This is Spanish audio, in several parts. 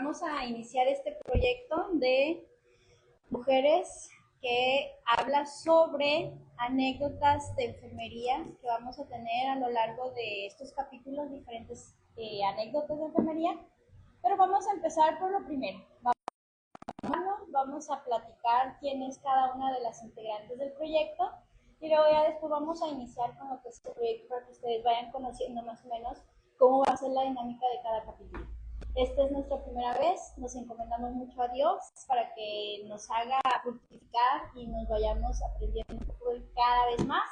vamos a iniciar este proyecto de mujeres que habla sobre anécdotas de enfermería que vamos a tener a lo largo de estos capítulos, diferentes anécdotas de enfermería. Pero vamos a empezar por lo primero. Vamos a platicar quién es cada una de las integrantes del proyecto y luego ya después vamos a iniciar con lo que es el proyecto para que ustedes vayan conociendo más o menos cómo va a ser la dinámica de cada capítulo. Esta es nuestra primera vez, nos encomendamos mucho a Dios para que nos haga fructificar y nos vayamos aprendiendo cada vez más.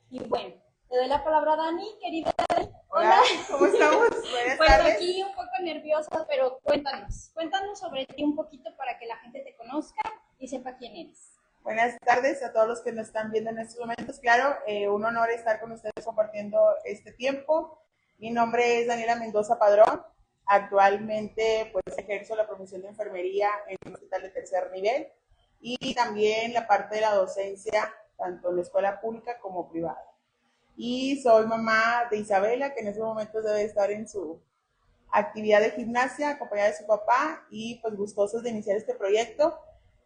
Y bueno, le doy la palabra a Dani, querida Dani. Hola, ¿cómo estamos? Buenas pues tardes. Aquí un poco nerviosa, pero cuéntanos sobre ti un poquito para que la gente te conozca y sepa quién eres. Buenas tardes a todos los que nos están viendo en estos momentos. Claro, un honor estar con ustedes compartiendo este tiempo. Mi nombre es Daniela Mendoza Padrón. Actualmente pues ejerzo la profesión de enfermería en un hospital de tercer nivel y también la parte de la docencia, tanto en la escuela pública como privada. Y soy mamá de Isabela, que en estos momentos debe estar en su actividad de gimnasia, acompañada de su papá, y pues gustosos de iniciar este proyecto,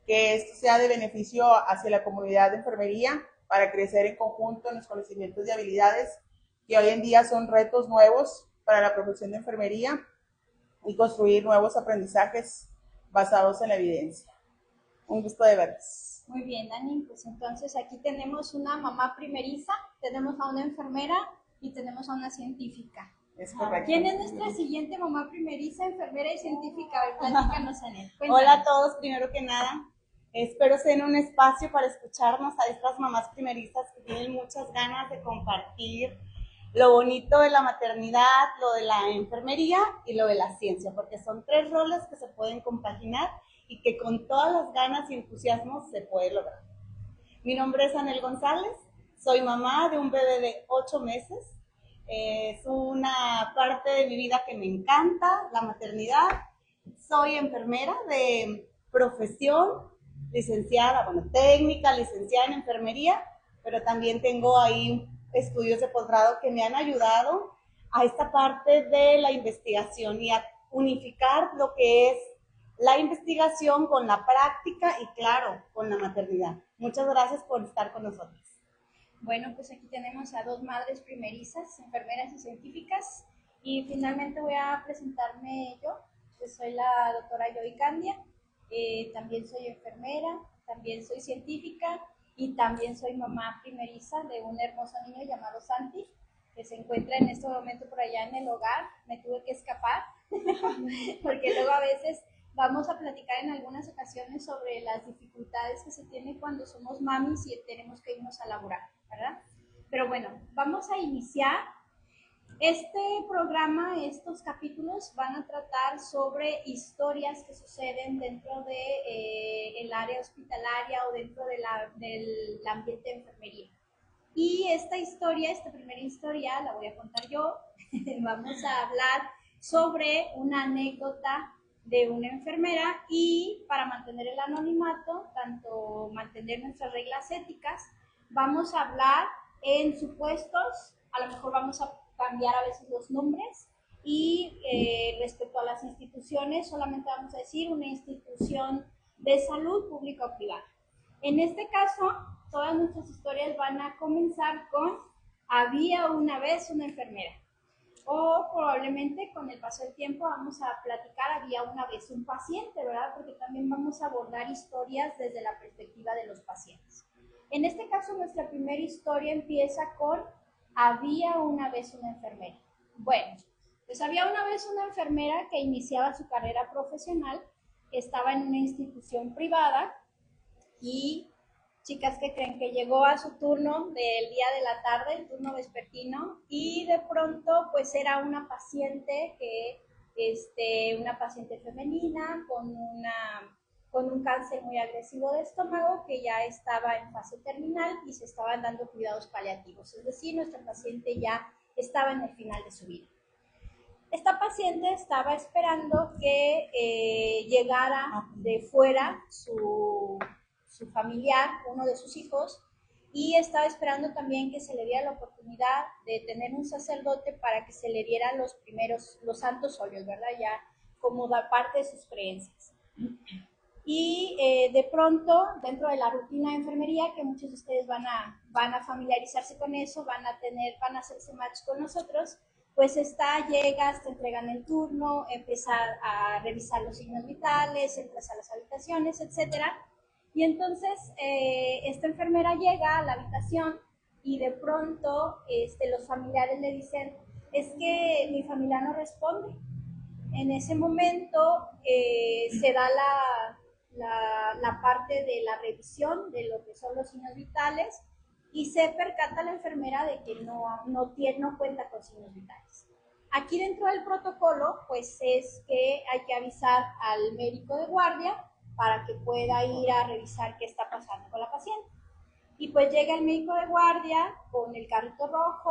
que esto sea de beneficio hacia la comunidad de enfermería para crecer en conjunto en los conocimientos y habilidades que hoy en día son retos nuevos para la profesión de enfermería y construir nuevos aprendizajes basados en la evidencia. Un gusto de verles. Muy bien, Dani, pues entonces aquí tenemos una mamá primeriza, tenemos a una enfermera y tenemos a una científica. Es correcto. ¿Quién es nuestra siguiente mamá primeriza, enfermera y científica? A ver, platícanos, Anel. Hola a todos, primero que nada. Espero estén en un espacio para escucharnos a estas mamás primerizas que tienen muchas ganas de compartir lo bonito de la maternidad, lo de la enfermería y lo de la ciencia, porque son tres roles que se pueden compaginar y que con todas las ganas y entusiasmo se puede lograr. Mi nombre es Anel González, soy mamá de un bebé de 8 meses. Es una parte de mi vida que me encanta, la maternidad. Soy enfermera de profesión, licenciada, técnica, licenciada en enfermería, pero también tengo ahí estudios de posgrado que me han ayudado a esta parte de la investigación y a unificar lo que es la investigación con la práctica y, claro, con la maternidad. Muchas gracias por estar con nosotros. Bueno, pues aquí tenemos a dos madres primerizas, enfermeras y científicas, y finalmente voy a presentarme yo. Pues soy la doctora Joy Candia, también soy enfermera, también soy científica y también soy mamá primeriza de un hermoso niño llamado Santi, que se encuentra en este momento por allá en el hogar. Me tuve que escapar porque luego a veces vamos a platicar en algunas ocasiones sobre las dificultades que se tienen cuando somos mamis y tenemos que irnos a laborar, ¿verdad? Pero bueno, vamos a iniciar. Este programa, estos capítulos van a tratar sobre historias que suceden dentro de el área hospitalaria o dentro de del ambiente de enfermería. Y esta primera historia, la voy a contar yo. Vamos a hablar sobre una anécdota de una enfermera y para mantener el anonimato, tanto mantener nuestras reglas éticas, vamos a hablar en supuestos, a lo mejor vamos a cambiar a veces los nombres y respecto a las instituciones solamente vamos a decir una institución de salud pública o privada. En este caso, todas nuestras historias van a comenzar con había una vez una enfermera. O probablemente con el paso del tiempo vamos a platicar había una vez un paciente, ¿verdad? Porque también vamos a abordar historias desde la perspectiva de los pacientes. En este caso, nuestra primera historia empieza con había una vez una enfermera. Bueno, pues había una vez una enfermera que iniciaba su carrera profesional, que estaba en una institución privada y, chicas, que creen que llegó a su turno del día de la tarde, el turno vespertino, y de pronto pues era una paciente una paciente femenina con un cáncer muy agresivo de estómago que ya estaba en fase terminal y se estaban dando cuidados paliativos, es decir, nuestra paciente ya estaba en el final de su vida. Esta paciente estaba esperando que llegara de fuera su familiar, uno de sus hijos, y estaba esperando también que se le diera la oportunidad de tener un sacerdote para que se le dieran los santos óleos, ¿verdad? Ya como da parte de sus creencias. Y de pronto, dentro de la rutina de enfermería, que muchos de ustedes van a familiarizarse con eso, van a hacerse match con nosotros, pues llegas, te entregan el turno, empiezas a revisar los signos vitales, entras a las habitaciones, etcétera. Y entonces esta enfermera llega a la habitación y de pronto los familiares le dicen, es que mi familia no responde. En ese momento se da la parte de la revisión de lo que son los signos vitales y se percata la enfermera de que no cuenta con signos vitales. Aquí dentro del protocolo, pues es que hay que avisar al médico de guardia para que pueda ir a revisar qué está pasando con la paciente. Y pues llega el médico de guardia con el carrito rojo,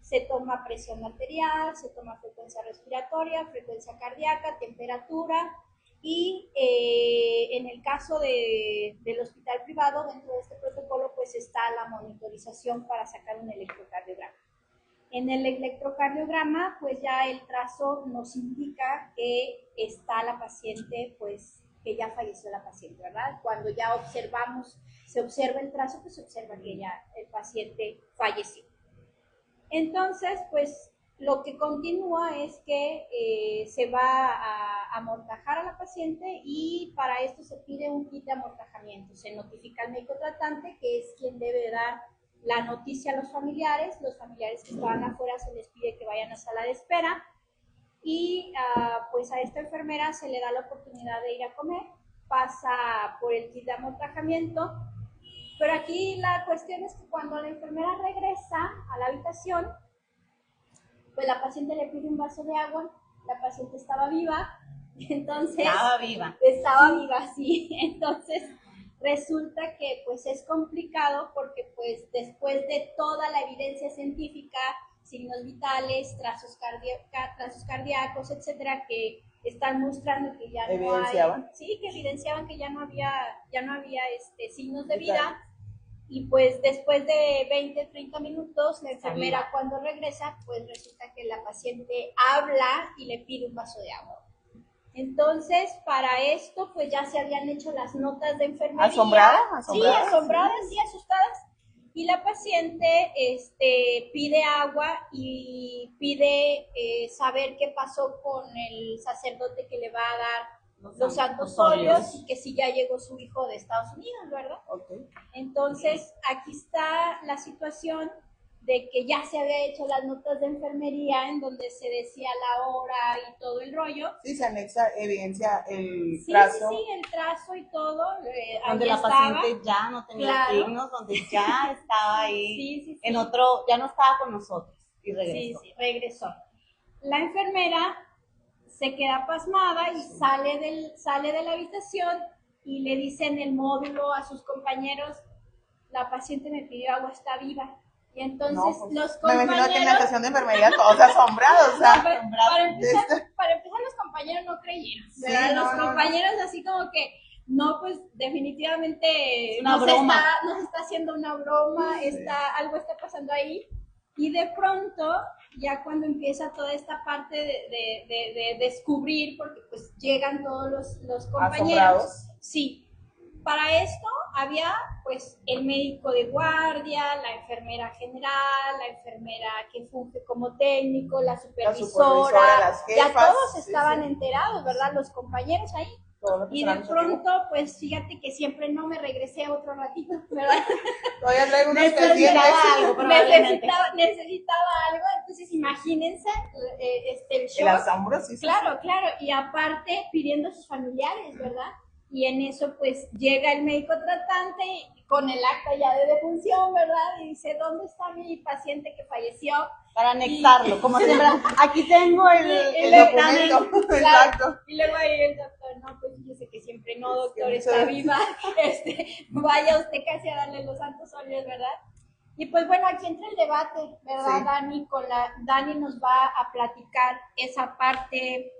se toma presión arterial, se toma frecuencia respiratoria, frecuencia cardíaca, temperatura, y en el caso del hospital privado, dentro de este protocolo, pues está la monitorización para sacar un electrocardiograma. En el electrocardiograma, pues ya el trazo nos indica que está la paciente, pues que ya falleció la paciente, ¿verdad? Cuando ya se observa el trazo, pues se observa que ya el paciente falleció. Entonces, pues lo que continúa es que se va a amortajar a la paciente y para esto se pide un kit de amortajamiento. Se notifica al médico tratante, que es quien debe dar la noticia a los familiares que estaban afuera se les pide que vayan a sala de espera y pues a esta enfermera se le da la oportunidad de ir a comer, pasa por el kit de amortajamiento, pero aquí la cuestión es que cuando la enfermera regresa a la habitación, pues la paciente le pide un vaso de agua, la paciente estaba viva, entonces... Estaba viva. Estaba viva, sí, entonces... Resulta que pues es complicado porque pues después de toda la evidencia científica, signos vitales, trazos cardíacos, etcétera, que están mostrando que ya no hay, sí, que evidenciaban que ya no había signos de vida, y pues después de 20, 30 minutos, la enfermera cuando regresa, pues resulta que la paciente habla y le pide un vaso de agua. Entonces, para esto, pues ya se habían hecho las notas de enfermería. ¿Asombradas? Sí, asombradas, sí, asustadas. Y la paciente pide agua y pide saber qué pasó con el sacerdote que le va a dar los santos óleos y que si ya llegó su hijo de Estados Unidos, ¿verdad? Okay. Entonces, aquí está la situación de que ya se había hecho las notas de enfermería en donde se decía la hora y todo el rollo. Sí, se anexa, evidencia el trazo. Sí, el trazo y todo. Donde la paciente ya no tenía signos, donde ya estaba ahí en otro, ya no estaba con nosotros y regresó. Sí, regresó. La enfermera se queda pasmada y sale de la habitación y le dice en el módulo a sus compañeros, la paciente me pidió agua, está viva. Y entonces los compañeros... Me imagino que en la estación de enfermería todos asombrados. O sea, para empezar, los compañeros no creyeron. Sí, los compañeros así como que, no, pues definitivamente nos está haciendo una broma, algo está pasando ahí. Y de pronto, ya cuando empieza toda esta parte de descubrir, porque pues llegan todos los compañeros. ¿Asombrados? Sí. Para esto había pues el médico de guardia, la enfermera general, la enfermera que funge como técnico, la supervisora, las jefas, ya todos estaban enterados, ¿verdad? Los compañeros ahí. Y de pronto, pues fíjate que siempre no me regresé otro ratito, ¿verdad? Todavía traigo unos necesitaba algo, entonces imagínense el shock. El asombro, sí. Claro, y aparte pidiendo a sus familiares, ¿verdad? Y en eso pues llega el médico tratante con el acta ya de defunción, ¿verdad? Y dice, ¿dónde está mi paciente que falleció? Para anexarlo, como siempre, aquí tengo el documento. Claro. Exacto. Y luego ahí el doctor, no, pues fíjese que siempre no, doctor, está viva. Vaya usted casi a darle los santos óleos, ¿verdad? Y pues bueno, aquí entra el debate, ¿verdad, sí. Dani nos va a platicar esa parte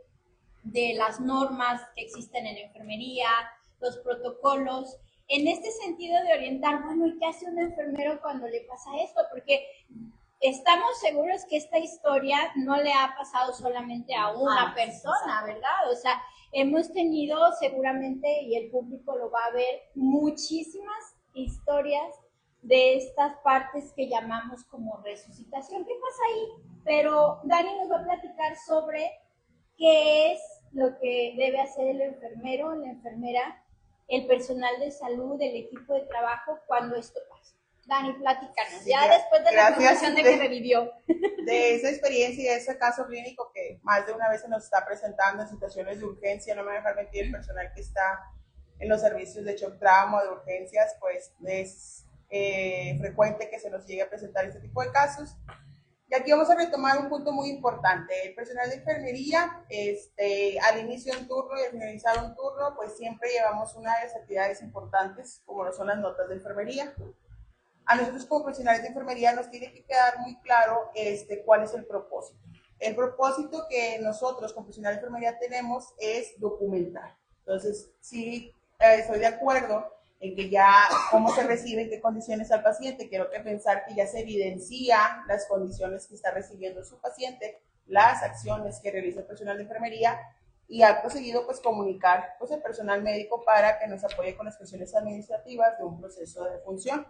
de las normas que existen en enfermería, los protocolos, en este sentido de orientar, bueno, ¿y qué hace un enfermero cuando le pasa esto? Porque estamos seguros que esta historia no le ha pasado solamente a una persona, ¿verdad? O sea, hemos tenido seguramente, y el público lo va a ver, muchísimas historias de estas partes que llamamos como resucitación. ¿Qué pasa ahí? Pero Dani nos va a platicar sobre qué es lo que debe hacer el enfermero, la enfermera, el personal de salud, el equipo de trabajo cuando esto pasa. Dani, platícanos, Sí, ya después de la gracias confesión de que revivió. de esa experiencia y de ese caso clínico que más de una vez se nos está presentando en situaciones de urgencia, no me voy a dejar mentir, el personal que está en los servicios de shock trauma, de urgencias, pues es frecuente que se nos llegue a presentar este tipo de casos. Y aquí vamos a retomar un punto muy importante. El personal de enfermería, al inicio de un turno y al finalizar un turno, pues siempre llevamos una de las actividades importantes, como lo son las notas de enfermería. A nosotros como profesionales de enfermería nos tiene que quedar muy claro cuál es el propósito. El propósito que nosotros como profesionales de enfermería tenemos es documentar. Entonces, sí, estoy de acuerdo en que ya cómo se recibe, en qué condiciones al paciente. Quiero que pensar que ya se evidencian las condiciones que está recibiendo su paciente, las acciones que realiza el personal de enfermería y acto seguido pues comunicar pues el personal médico para que nos apoye con las cuestiones administrativas de un proceso de defunción.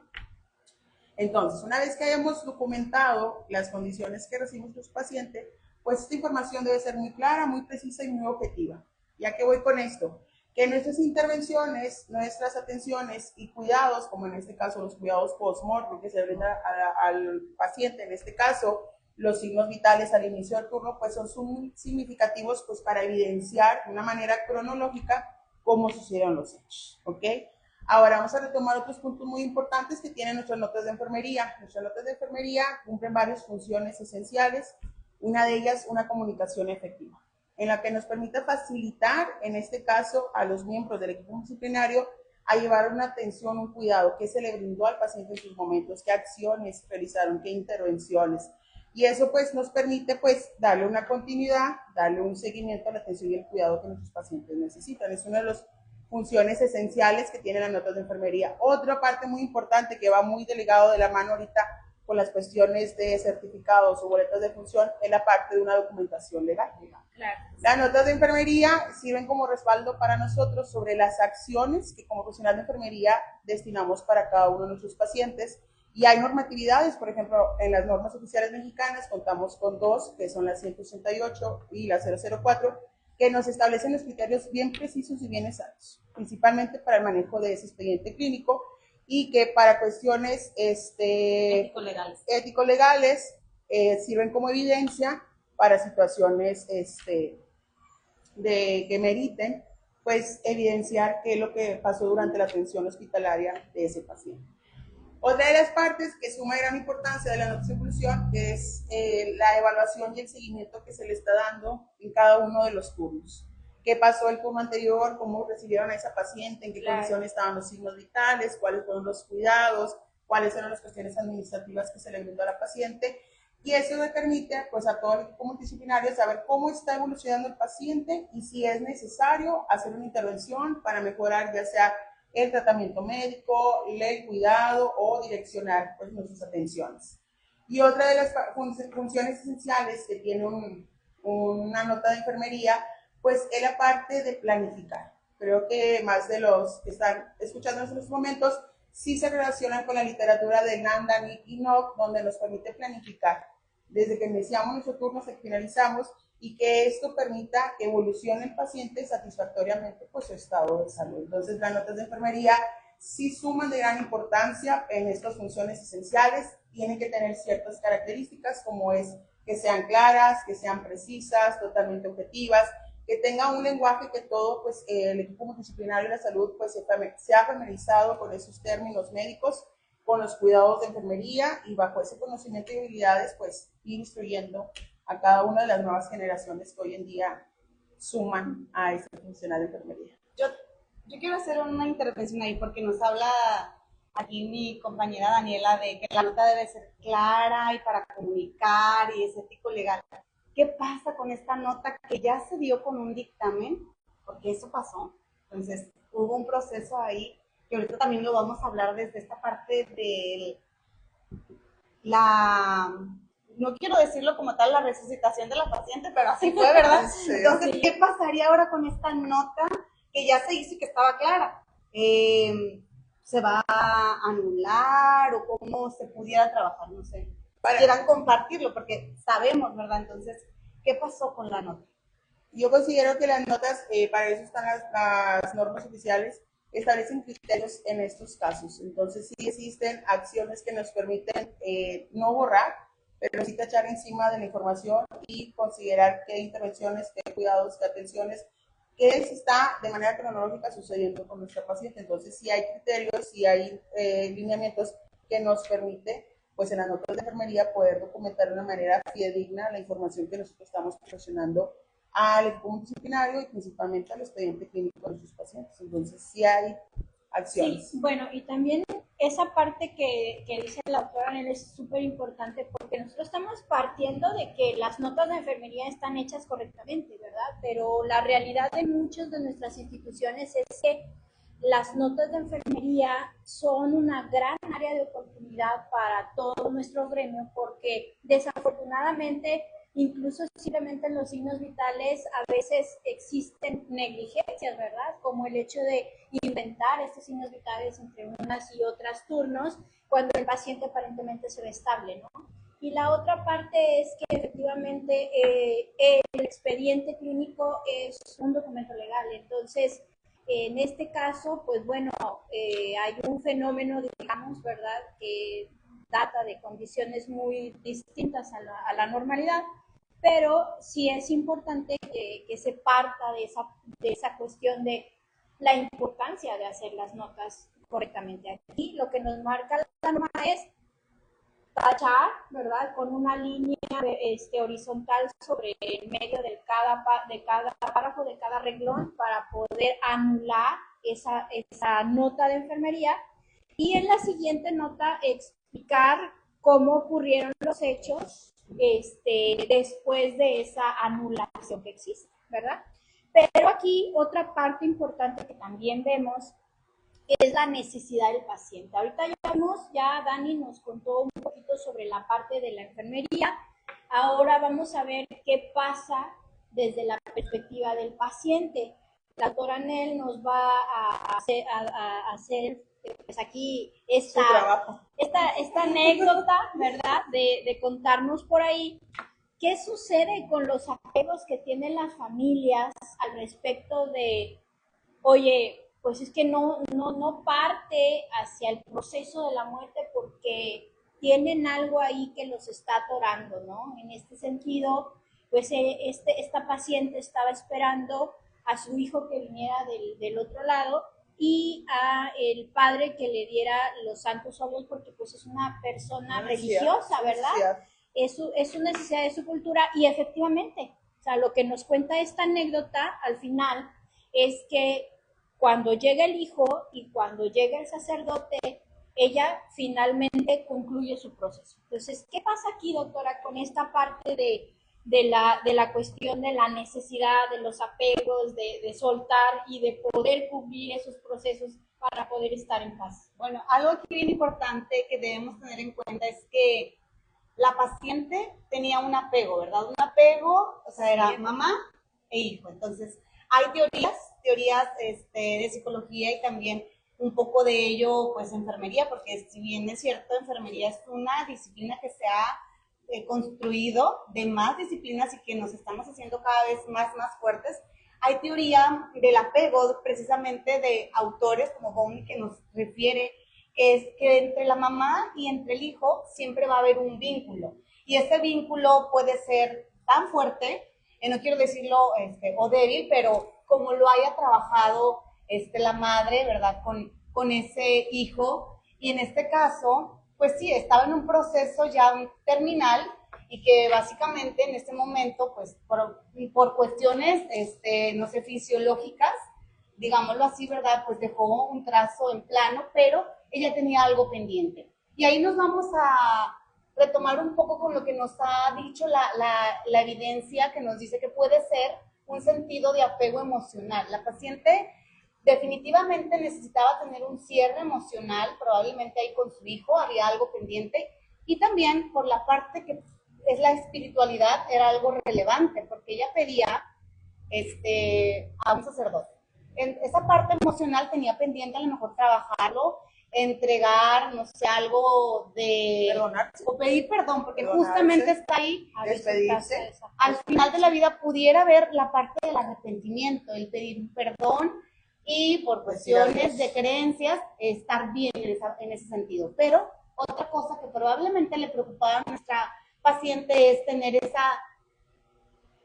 Entonces, una vez que hayamos documentado las condiciones que recibe nuestro paciente, pues esta información debe ser muy clara, muy precisa y muy objetiva. ¿Ya que voy con esto? Que nuestras intervenciones, nuestras atenciones y cuidados, como en este caso los cuidados post-mortem que se brinda al paciente, en este caso los signos vitales al inicio del turno, pues son muy significativos pues, para evidenciar de una manera cronológica cómo sucedieron los hechos, ¿ok? Ahora vamos a retomar otros puntos muy importantes que tienen nuestras notas de enfermería. Nuestras notas de enfermería cumplen varias funciones esenciales, una de ellas una comunicación efectiva, en la que nos permite facilitar, en este caso, a los miembros del equipo disciplinario a llevar una atención, un cuidado que se le brindó al paciente en sus momentos, qué acciones realizaron, qué intervenciones. Y eso pues nos permite pues darle una continuidad, darle un seguimiento a la atención y el cuidado que nuestros pacientes necesitan. Es uno de los funciones esenciales que tienen las notas de enfermería. Otra parte muy importante que va muy delegado de la mano ahorita con las cuestiones de certificados o boletas de función es la parte de una documentación legal. Claro. Las notas de enfermería sirven como respaldo para nosotros sobre las acciones que como profesional de enfermería destinamos para cada uno de nuestros pacientes. Y hay normatividades, por ejemplo, en las normas oficiales mexicanas contamos con dos, que son la 168 y la 004, que nos establecen los criterios bien precisos y bien exactos, principalmente para el manejo de ese expediente clínico y que para cuestiones ético-legales sirven como evidencia para situaciones que meriten, pues evidenciar qué es lo que pasó durante la atención hospitalaria de ese paciente. Otra de las partes que suma gran importancia de la noticia de evolución es la evaluación y el seguimiento que se le está dando en cada uno de los turnos. ¿Qué pasó el turno anterior? ¿Cómo recibieron a esa paciente? ¿En qué condiciones estaban los signos vitales? ¿Cuáles fueron los cuidados? ¿Cuáles eran las cuestiones administrativas que se le brindó a la paciente? Y eso le permite pues, a todo el equipo multidisciplinario saber cómo está evolucionando el paciente y si es necesario hacer una intervención para mejorar ya sea el tratamiento médico, el cuidado o direccionar pues, nuestras atenciones. Y otra de las funciones esenciales que tiene una nota de enfermería, pues es la parte de planificar. Creo que más de los que están escuchándonos en estos momentos sí se relacionan con la literatura de Nanda, Nick y Nock, donde nos permite planificar desde que iniciamos nuestro turno hasta que finalizamos y que esto permita que evolucione el paciente satisfactoriamente por su estado de salud. Entonces, las notas de enfermería sí suman de gran importancia en estas funciones esenciales, tienen que tener ciertas características como es que sean claras, que sean precisas, totalmente objetivas, que tenga un lenguaje que todo pues, el equipo multidisciplinario de la salud pues, sea familiarizado con esos términos médicos, con los cuidados de enfermería y bajo ese conocimiento y habilidades pues ir instruyendo a cada una de las nuevas generaciones que hoy en día suman a este funcional de enfermería. Yo quiero hacer una intervención ahí porque nos habla aquí mi compañera Daniela de que la nota debe ser clara y para comunicar y es ético legal. ¿Qué pasa con esta nota que ya se dio con un dictamen? Porque eso pasó. Entonces, hubo un proceso ahí que ahorita también lo vamos a hablar desde esta parte de la no quiero decirlo como tal, la resucitación de la paciente, pero así fue, ¿verdad? Sí. Entonces, ¿qué pasaría ahora con esta nota que ya se hizo y que estaba clara? ¿Se va a anular o cómo se pudiera trabajar? No sé. Quieran compartirlo, porque sabemos, ¿verdad? Entonces, ¿qué pasó con la nota? Yo considero que las notas, para eso están las normas oficiales, establecen criterios en estos casos. Entonces, sí existen acciones que nos permiten no borrar, pero sí tachar encima de la información y considerar qué intervenciones, qué cuidados, qué atenciones, qué se está de manera cronológica sucediendo con nuestra paciente. Entonces, sí hay criterios, sí hay lineamientos que nos permite, pues en las notas de enfermería, poder documentar de una manera fidedigna la información que nosotros estamos proporcionando al equipo multidisciplinario y principalmente al expediente clínico de sus pacientes. Entonces, sí hay acciones. Sí, bueno, y también esa parte que dice la doctora Anel es súper importante porque nosotros estamos partiendo de que las notas de enfermería están hechas correctamente, ¿verdad? Pero la realidad de muchas de nuestras instituciones es que las notas de enfermería son una gran área de oportunidad para todo nuestro gremio porque desafortunadamente incluso simplemente en los signos vitales a veces existen negligencias, ¿verdad? Como el hecho de inventar estos signos vitales entre unas y otras turnos cuando el paciente aparentemente se ve estable, ¿no? Y la otra parte es que efectivamente el expediente clínico es un documento legal, entonces en este caso, pues bueno, hay un fenómeno, digamos, ¿verdad?, que data de condiciones muy distintas a la normalidad, pero sí es importante que se parta de esa cuestión de la importancia de hacer las notas correctamente. Aquí lo que nos marca la norma es tachar, ¿verdad?, con una línea horizontal sobre el medio de cada párrafo, de cada renglón, para poder anular esa nota de enfermería. Y en la siguiente nota explicar cómo ocurrieron los hechos después de esa anulación que existe, ¿verdad? Pero aquí otra parte importante que también vemos es la necesidad del paciente. Ahorita ya Dani nos contó un poquito sobre la parte de la enfermería. Ahora vamos a ver qué pasa desde la perspectiva del paciente. La doctora Anel nos va a hacer pues aquí esta anécdota, ¿verdad? De contarnos por ahí qué sucede con los apegos que tienen las familias al respecto de, oye, pues es que no parte hacia el proceso de la muerte porque tienen algo ahí que los está atorando, ¿no? En este sentido, pues esta paciente estaba esperando a su hijo que viniera del otro lado y a el padre que le diera los santos óleos porque pues es una persona religiosa, ¿verdad? Es su necesidad de su cultura y efectivamente, o sea, lo que nos cuenta esta anécdota al final es que cuando llega el hijo y cuando llega el sacerdote, ella finalmente concluye su proceso. Entonces, ¿qué pasa aquí, doctora, con esta parte de la cuestión de la necesidad, de los apegos, de soltar y de poder cumplir esos procesos para poder estar en paz? Bueno, algo aquí bien importante que debemos tener en cuenta es que la paciente tenía un apego, ¿verdad? Un apego, o sea, era mamá e hijo. Entonces, hay teorías de psicología y también un poco de ello, pues, enfermería, porque si bien es cierto, enfermería es una disciplina que se ha construido de más disciplinas y que nos estamos haciendo cada vez más fuertes. Hay teoría del apego, precisamente de autores como Bowlby, que nos refiere es que entre la mamá y entre el hijo siempre va a haber un vínculo. Y ese vínculo puede ser tan fuerte, no quiero decirlo o débil, pero como lo haya trabajado la madre, ¿verdad? Con ese hijo. Y en este caso, pues sí, estaba en un proceso ya terminal y que básicamente en este momento, pues por cuestiones, no sé, fisiológicas, digámoslo así, ¿verdad? Pues dejó un trazo en plano, pero ella tenía algo pendiente. Y ahí nos vamos a retomar un poco con lo que nos ha dicho la evidencia que nos dice que puede ser un sentido de apego emocional. La paciente definitivamente necesitaba tener un cierre emocional, probablemente ahí con su hijo había algo pendiente, y también por la parte que la espiritualidad era algo relevante, porque ella pedía a un sacerdote. En esa parte emocional tenía pendiente a lo mejor trabajarlo, entregar, no sé, algo de... Perdonarse. O pedir perdón, porque Perdonarse, justamente está ahí. despedirse. Al final de la vida pudiera ver la parte del arrepentimiento, el pedir perdón y por cuestiones de creencias estar bien en ese sentido. Pero otra cosa que probablemente le preocupaba a nuestra paciente es tener esa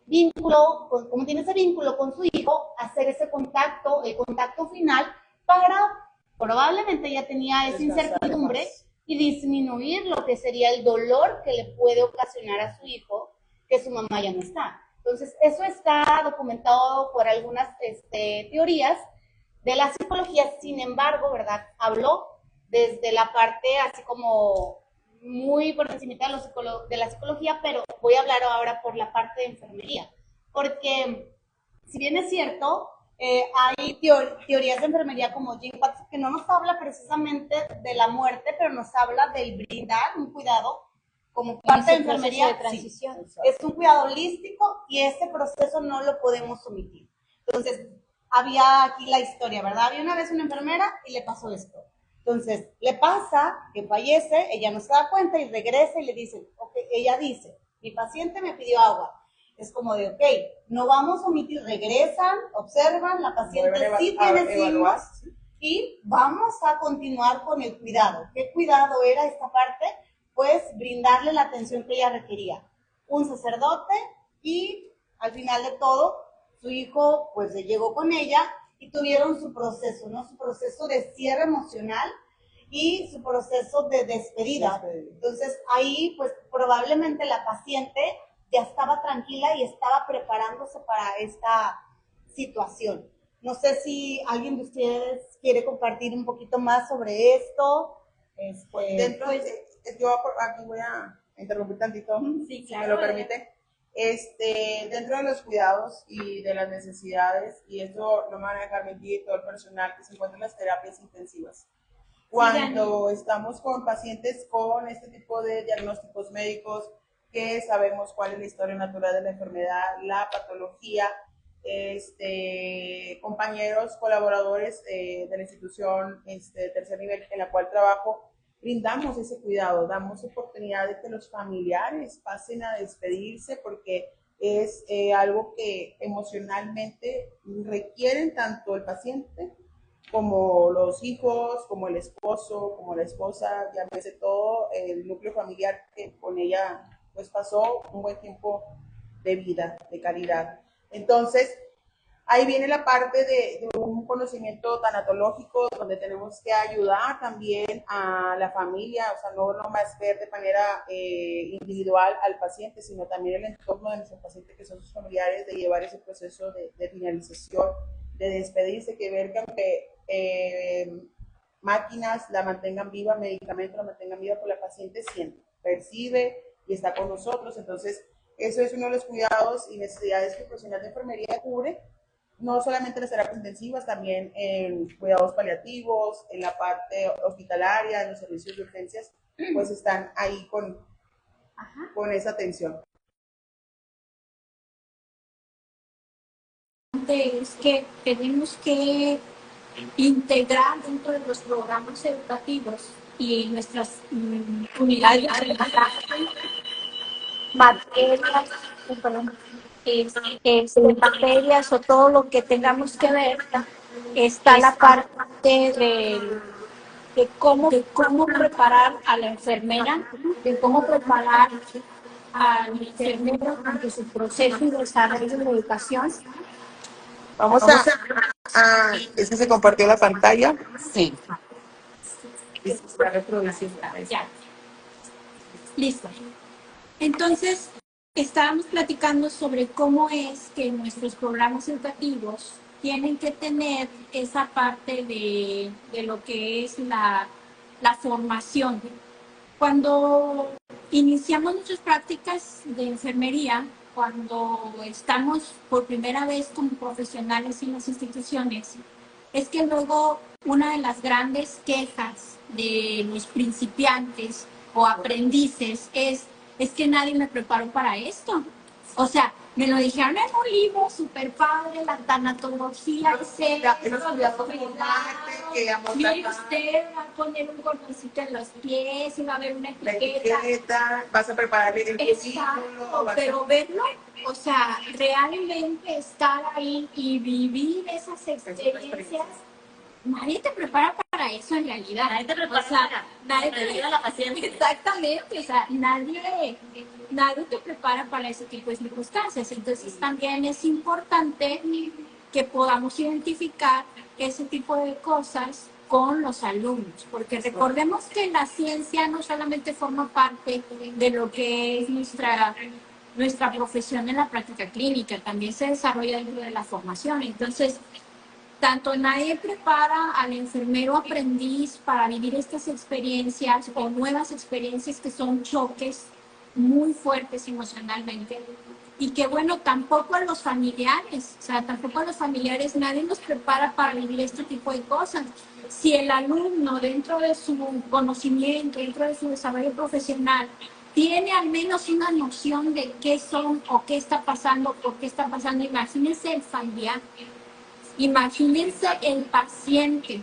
vínculo, como tiene ese vínculo con su hijo, hacer ese contacto, el contacto final, para probablemente ella tenía esa incertidumbre y disminuir lo que sería el dolor que le puede ocasionar a su hijo que su mamá ya no está. Entonces, eso está documentado por algunas teorías de la psicología. Sin embargo, ¿verdad? Habló desde la parte así como muy por encima de la psicología, pero voy a hablar ahora por la parte de enfermería, porque si bien es cierto, hay teorías de enfermería como Jim Watts que no nos habla precisamente de la muerte, pero nos habla del brindar un cuidado como parte de enfermería de transición. Sí, es un cuidado holístico y ese proceso no lo podemos omitir. Entonces, había aquí la historia, ¿verdad? Había una vez una enfermera y le pasó esto. Entonces, le pasa que fallece, ella no se da cuenta y regresa y le dicen, okay, ella dice, mi paciente me pidió agua. Es como de, ok, no vamos a omitir, regresan, observan, la paciente sí tiene signos y vamos a continuar con el cuidado. ¿Qué cuidado era esta parte? Pues brindarle la atención que ella requería. Un sacerdote y al final de todo, su hijo pues llegó con ella y tuvieron su proceso, ¿no? Su proceso de cierre emocional y su proceso de despedida. Entonces ahí pues probablemente la paciente ya estaba tranquila y estaba preparándose para esta situación. No sé si alguien de ustedes quiere compartir un poquito más sobre esto. Dentro de, yo aquí voy a interrumpir tantito, sí, claro, si me lo permite. Dentro de los cuidados y de las necesidades, y esto no me van a dejar mentir, todo el personal que se encuentra en las terapias intensivas. Cuando estamos con pacientes con este tipo de diagnósticos médicos, que sabemos cuál es la historia natural de la enfermedad, la patología, compañeros, colaboradores de la institución de tercer nivel en la cual trabajo, brindamos ese cuidado, damos oportunidad de que los familiares pasen a despedirse porque es algo que emocionalmente requieren tanto el paciente como los hijos, como el esposo, como la esposa, ya ves todo el núcleo familiar que con ella pues pasó un buen tiempo de vida, de calidad. Entonces, ahí viene la parte de un conocimiento tanatológico donde tenemos que ayudar también a la familia, o sea, no nomás ver de manera individual al paciente, sino también el entorno de nuestro paciente, que son sus familiares, de llevar ese proceso de finalización, de despedirse, que ver que aunque máquinas la mantengan viva, medicamentos la mantengan viva, pues la paciente siente, percibe y está con nosotros. Entonces, eso es uno de los cuidados y necesidades que el profesional de enfermería cubre, no solamente las terapias intensivas, también en cuidados paliativos, en la parte hospitalaria, en los servicios de urgencias, pues están ahí con esa atención. Es que tenemos que integrar dentro de los programas educativos y nuestras unidades de materias, materias o todo lo que tengamos que ver, está la parte de cómo preparar a la enfermera, de cómo preparar al enfermero ante su proceso y desarrollo de educación. Vamos a ¿es que se compartió la pantalla? Sí. Ya. Listo. Entonces, estábamos platicando sobre cómo es que nuestros programas educativos tienen que tener esa parte de lo que es la formación. Cuando iniciamos nuestras prácticas de enfermería, cuando estamos por primera vez como profesionales en las instituciones, es que luego una de las grandes quejas de los principiantes o aprendices es es que nadie me preparó para esto. O sea, me lo dijeron en un libro súper padre, la tanatología, mire usted, va a poner un cordoncito en los pies y va a haber una etiqueta. Vas a prepararle el currículo. Pero verlo, o sea, realmente estar ahí y vivir esas experiencias, nadie te prepara para eso en realidad. Nadie te prepara, o sea, nadie te prepara la paciencia. Exactamente, o sea, nadie te prepara para ese tipo de circunstancias. Entonces también es importante que podamos identificar ese tipo de cosas con los alumnos, porque recordemos que la ciencia no solamente forma parte de lo que es nuestra profesión en la práctica clínica, también se desarrolla dentro de la formación. Entonces, tanto nadie prepara al enfermero aprendiz para vivir estas experiencias o nuevas experiencias que son choques muy fuertes emocionalmente. Y que bueno, tampoco a los familiares, o sea, tampoco a los familiares nadie los prepara para vivir este tipo de cosas. Si el alumno dentro de su conocimiento, dentro de su desarrollo profesional, tiene al menos una noción de qué son o qué está pasando, por qué está pasando, imagínense el familiar. Imagínense el paciente,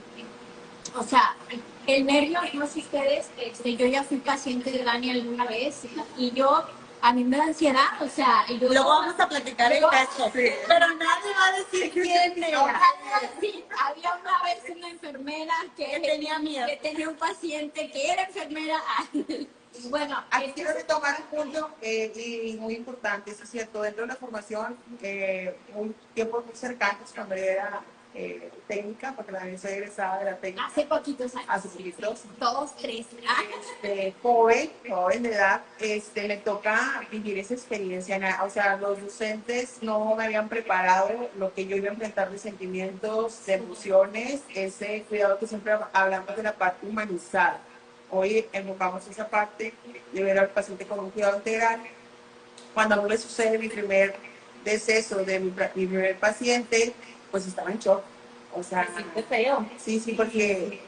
o sea, el nervio, no sé ustedes, yo ya fui paciente de Dani alguna vez y a mí me da ansiedad, o sea, luego vamos a platicar el caso, pero nadie va a decir quién era. Sí, había una vez una enfermera que tenía miedo, que tenía un paciente que era enfermera. Bueno, aquí quiero retomar un punto y muy importante, eso es cierto, dentro de la formación, un tiempo muy cercano, cuando era técnica, porque también soy egresada de la técnica. Hace poquitos años. Hace poquitos. 2, 3. Joven de edad, me toca vivir esa experiencia. O sea, los docentes no me habían preparado lo que yo iba a enfrentar de sentimientos, de emociones, ese cuidado que siempre hablamos de la parte humanizada. Hoy enfocamos esa parte de ver al paciente con un cuidado integral. Cuando a mí me sucede mi primer deceso de mi primer paciente, pues estaba en shock. O sea, sí, feo. Sí, porque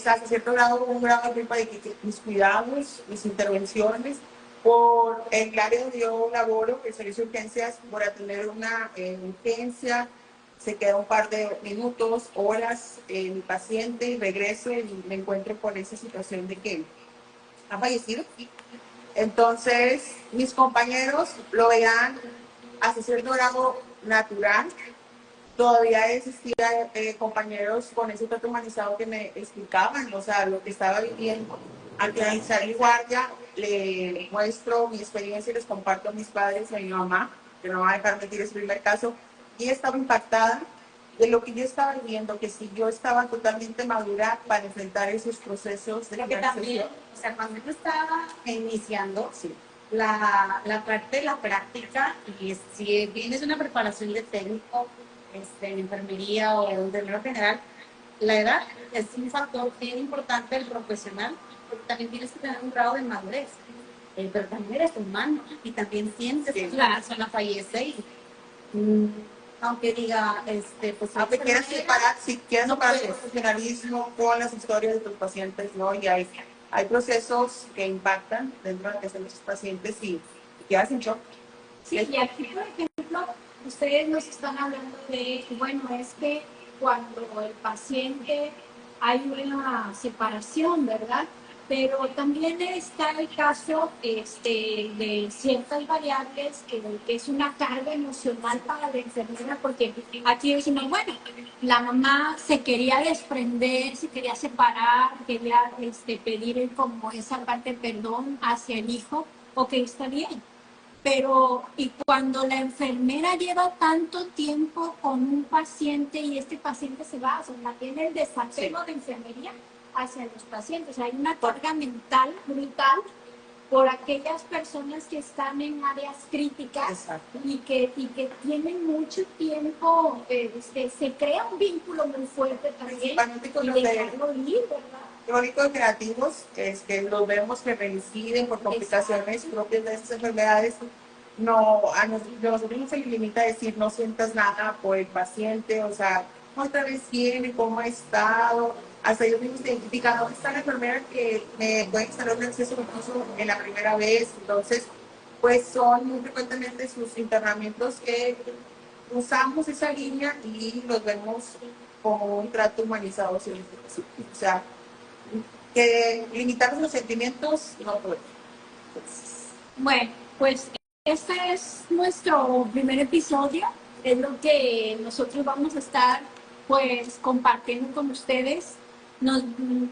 hasta cierto grado, un grado de culpa de que mis cuidados, mis intervenciones, por el área donde yo laboro, el servicio de urgencias, por atender una urgencia, se queda un par de minutos, horas en mi paciente, regreso y me encuentro con esa situación de que ha fallecido. Entonces, mis compañeros lo veían hasta cierto grado natural. Todavía existía compañeros con ese trato humanizado que me explicaban, o sea, lo que estaba viviendo. Al finalizar mi guardia, le muestro mi experiencia y les comparto a mis padres y a mi mamá, que no va a dejar mentir ese primer caso, y estaba impactada de lo que yo estaba viviendo, que si yo estaba totalmente madura para enfrentar esos procesos de también, o sea, cuando yo estaba iniciando, sí, la parte de la práctica, y si bien es una preparación de técnico en enfermería o de enfermero general, la edad es un factor bien importante del profesional, porque también tienes que tener un grado de madurez, pero también eres humano y también sientes que la persona fallece y aunque diga, pues... Aunque quieras separar, si quieres separar el profesionalismo con las historias de tus pacientes, ¿no? Y hay procesos que impactan dentro de los pacientes y quedas en shock. Sí, y aquí, por ejemplo, ustedes nos están hablando de, bueno, es que cuando el paciente hay una separación, ¿verdad? Pero también está el caso de ciertas variables que es una carga emocional para la enfermera, porque aquí decimos, bueno, la mamá se quería desprender, se quería separar, quería pedir como esa parte de perdón hacia el hijo, ok, está bien. Pero, y cuando la enfermera lleva tanto tiempo con un paciente y este paciente se va, o sea, tiene el desapego de enfermería hacia los pacientes. Hay una carga mental brutal por aquellas personas que están en áreas críticas y que tienen mucho tiempo, se crea un vínculo muy fuerte también. Principalmente con los crónicos creativos, que los vemos que reinciden por complicaciones propias de esas enfermedades. No, a nosotros no se limita a decir no sientas nada por el paciente, o sea, otra vez viene, cómo ha estado, hasta ellos mismos te identifican dónde está la enfermera que me puede instalar un acceso incluso en la primera vez. Entonces, pues son muy frecuentemente sus internamientos que usamos esa línea y los vemos como un trato humanizado. O sea, que limitarnos los sentimientos no podemos. Bueno, pues este es nuestro primer episodio, es lo que nosotros vamos a estar pues compartiendo con ustedes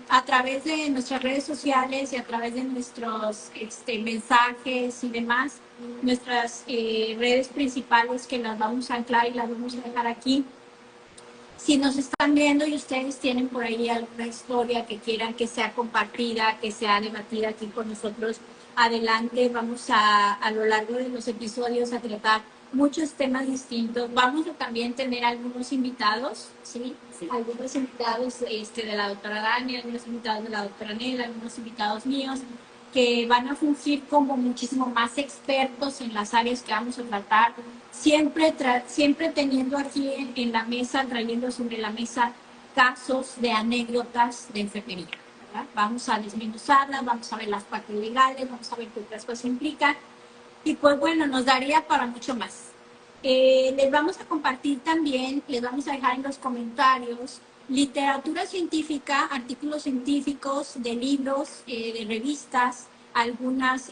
a través de nuestras redes sociales y a través de nuestros mensajes y demás, nuestras redes principales que las vamos a anclar y las vamos a dejar aquí. Si nos están viendo y ustedes tienen por ahí alguna historia que quieran que sea compartida, que sea debatida aquí con nosotros, adelante. Vamos a lo largo de los episodios a tratar muchos temas distintos. Vamos a también tener algunos invitados, ¿sí? Algunos invitados de la doctora Dani, algunos invitados de la doctora Nela, algunos invitados míos, que van a fungir como muchísimo más expertos en las áreas que vamos a tratar, siempre teniendo aquí en la mesa, trayendo sobre la mesa casos de anécdotas de enfermería, ¿verdad? Vamos a desmenuzarlas, vamos a ver las partes legales, vamos a ver qué otras cosas implican, y pues bueno, nos daría para mucho más. Les vamos a compartir también, les vamos a dejar en los comentarios literatura científica, artículos científicos de libros, de revistas, algunas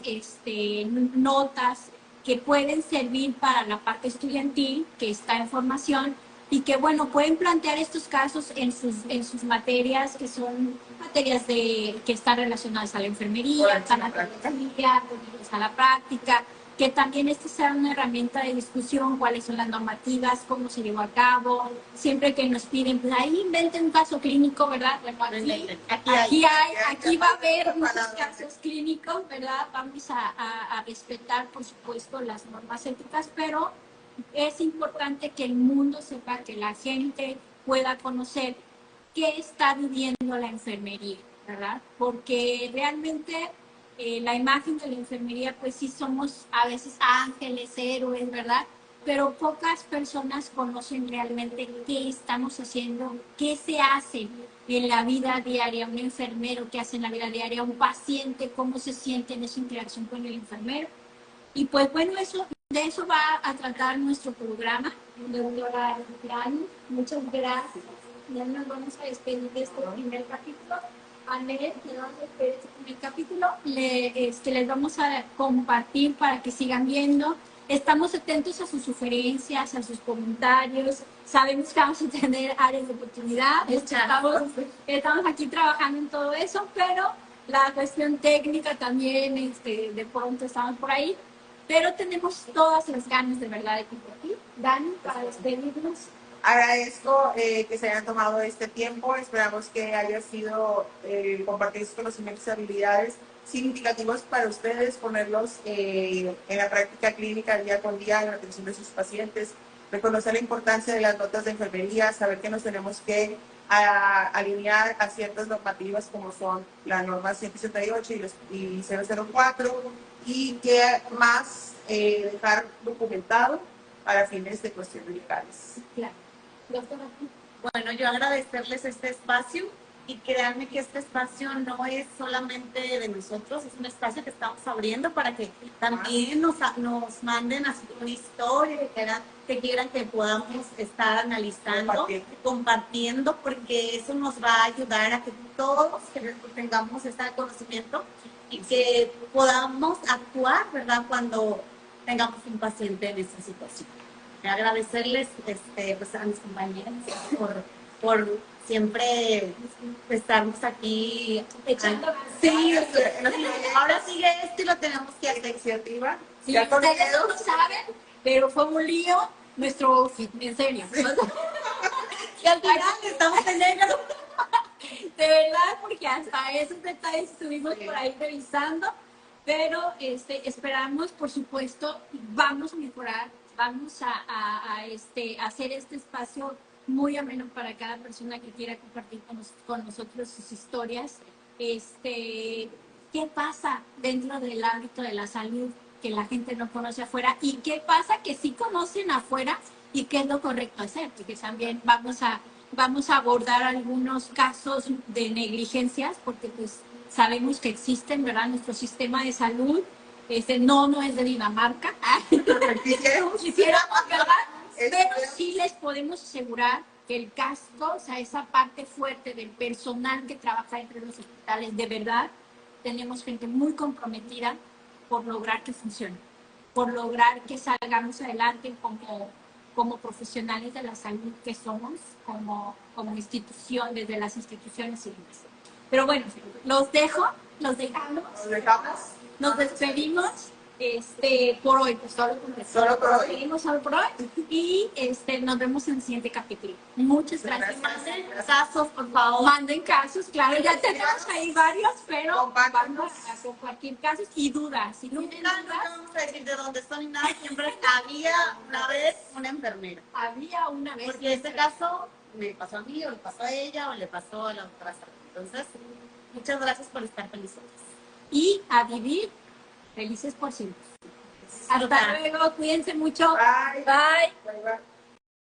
notas que pueden servir para la parte estudiantil que está en formación y que, bueno, pueden plantear estos casos en sus materias, que son materias que están relacionadas a la enfermería, a la tecnología, a la práctica, que también esta sea una herramienta de discusión, cuáles son las normativas, cómo se llevó a cabo, siempre que nos piden, pues ahí inventen un caso clínico, ¿verdad? Bueno, aquí va a haber muchos casos clínicos, ¿verdad? Vamos a respetar, por supuesto, las normas éticas, pero es importante que el mundo sepa, que la gente pueda conocer qué está viviendo la enfermería, ¿verdad? Porque realmente la imagen de la enfermería, pues sí somos a veces ángeles, héroes, ¿verdad? Pero pocas personas conocen realmente qué estamos haciendo, qué se hace en la vida diaria, un enfermero, qué hace en la vida diaria, un paciente, cómo se siente en esa interacción con el enfermero. Y pues bueno, de eso va a tratar nuestro programa, doctora Dani. Muchas gracias. Ya nos vamos a despedir de este primer capítulo. Anet, le vamos a despedir de este primer capítulo. Les vamos a compartir para que sigan viendo. Estamos atentos a sus sugerencias, a sus comentarios. Sabemos que vamos a tener áreas de oportunidad. Estamos aquí trabajando en todo eso, pero la cuestión técnica también, de pronto estamos por ahí. Pero tenemos todas las ganas de verdad de compartir. Dani, para despedirnos. Agradezco que se hayan tomado este tiempo. Esperamos que haya sido compartir sus conocimientos y habilidades significativos para ustedes, ponerlos en la práctica clínica día con día en la atención de sus pacientes, reconocer la importancia de las notas de enfermería, saber que nos tenemos que alinear a ciertas normativas como son la norma 168 y 004, y que más dejar documentado para fines de cuestiones legales. Claro. Doctora. Bueno, yo agradecerles este espacio y créanme que este espacio no es solamente de nosotros, es un espacio que estamos abriendo para que también nos manden así una historia que quieran que podamos estar analizando, compartiendo, porque eso nos va a ayudar a que todos tengamos este conocimiento y que podamos actuar, ¿verdad?, cuando tengamos un paciente en esta situación. Agradecerles pues a mis compañeros por siempre estarnos aquí echando. Sí, ahora sigue esto y lo tenemos que hacer. Iniciativa. Sí, ustedes no lo saben, pero fue un lío nuestro outfit, en serio. Y al final estamos en negro. De verdad, porque hasta esos detalles estuvimos por ahí revisando, pero esperamos, por supuesto, vamos a mejorar, vamos a hacer este espacio muy ameno para cada persona que quiera compartir con nosotros sus historias. ¿Qué pasa dentro del ámbito de la salud que la gente no conoce afuera? ¿Y qué pasa que sí conocen afuera? ¿Y qué es lo correcto hacer? Porque también vamos a vamos a abordar algunos casos de negligencias, porque pues sabemos que existen, ¿verdad? Nuestro sistema de salud no es de Dinamarca. Quisiéramos, ¿verdad? Pero sí les podemos asegurar que el gasto, o sea, esa parte fuerte del personal que trabaja entre los hospitales, de verdad, tenemos gente muy comprometida por lograr que funcione, por lograr que salgamos adelante como profesionales de la salud que somos, como institución, desde las instituciones y demás. Pero bueno, los dejamos, Nos dejamos. nos despedimos por hoy, pues solo por hoy. Despedimos solo por hoy y nos vemos en el siguiente capítulo. Muchas gracias. Manden casos, por favor. Manden casos, claro, ya tenemos ahí varios, pero Compártanos. vamos a compartir casos y dudas. Si Nunca, tienen nunca dudas, vamos a decir de dónde son ni nada. Siempre había una vez una enfermera. había una vez. Porque este caso me pasó a mí, o le pasó a ella, o le pasó a la otra. Entonces, muchas gracias por estar felices. Y a vivir felices por siempre. Hasta luego, cuídense mucho. Bye. Bye. Bye, bye.